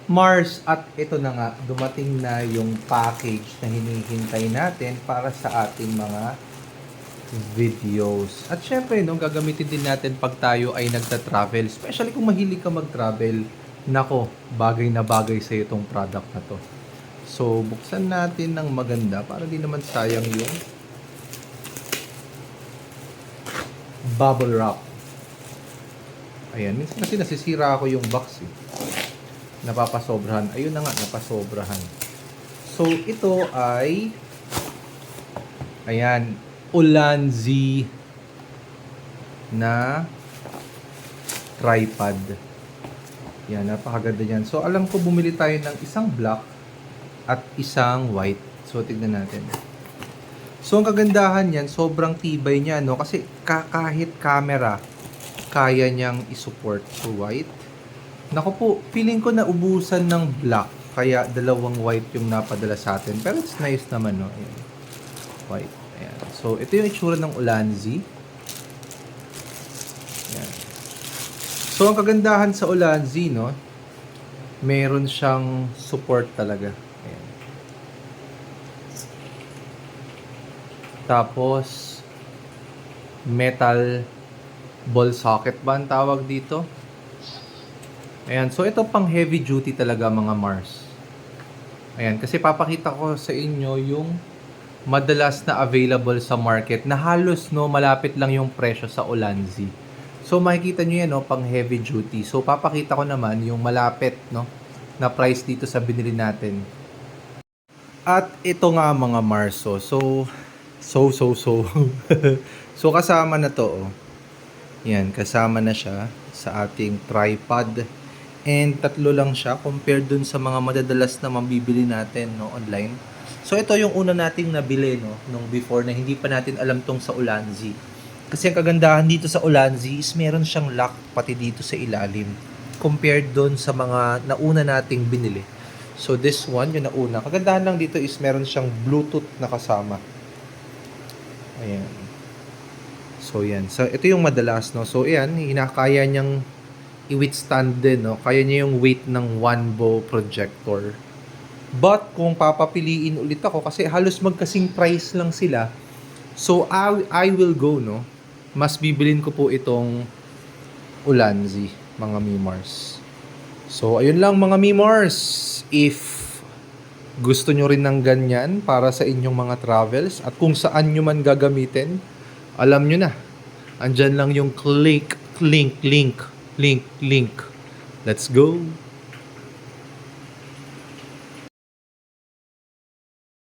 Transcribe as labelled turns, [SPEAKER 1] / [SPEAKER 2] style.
[SPEAKER 1] Mars, at ito na nga, dumating na yung package na hinihintay natin para sa ating mga videos. At syempre, no, gagamitin din natin pag tayo ay nagta-travel. Especially kung mahilig ka mag-travel, nako, bagay na bagay sa itong product na to. So, buksan natin ng maganda para di naman sayang yung bubble wrap. Ayan, minsan kasi nasisira ako yung box eh. Napapasobrahan. Ayun na nga, napasobrahan. So, ito ay ayan, Ulanzi na tripod. Yan, napakaganda yan. So, alam ko bumili tayo ng isang black at isang white. So, tignan natin. So, ang kagandahan yan, sobrang tibay niya, no? Kasi kahit camera, kaya niyang isupport. So, white. Naku po, feeling ko na ubusan ng black. Kaya dalawang white yung napadala sa atin. Pero it's nice naman, no? Ayan. White. Ayan. So, ito yung itsura ng Ulanzi. Ayan. So, ang kagandahan sa Ulanzi, no? Meron siyang support talaga. Ayan. Tapos, metal ball socket ba ang tawag dito? Ayan, so ito pang heavy duty talaga mga Mars. Ayan, kasi papakita ko sa inyo yung madalas na available sa market na halos no malapit lang yung presyo sa Ulanzi. So makikita nyo yan no, pang heavy duty. So papakita ko naman yung malapit no na price dito sa binili natin. At ito nga mga Marso. So so kasama na to oh. Yan, kasama na siya sa ating tripod. And tatlo lang siya compared dun sa mga madadalas na mabibili natin no, online. So ito yung una nating nabili no, nung before na hindi pa natin alam tong sa Ulanzi. Kasi ang kagandahan dito sa Ulanzi is meron siyang lock pati dito sa ilalim. Compared dun sa mga nauna nating binili. So this one, yung nauna. Kagandahan lang dito is meron siyang Bluetooth na kasama. Ayan. So yan. So ito yung madalas no. So ayan, hinakaya niyang i-withstand din, no? Kaya niya yung weight ng one bow projector. But, kung papapiliin ulit ako, kasi halos magkasing price lang sila, so I will go, no? Mas bibilin ko po itong Ulanzi, mga Mimars. So, ayun lang mga Mimars. If gusto nyo rin ng ganyan para sa inyong mga travels, at kung saan nyo man gagamitin, alam nyo na. Andyan lang yung link. Let's go!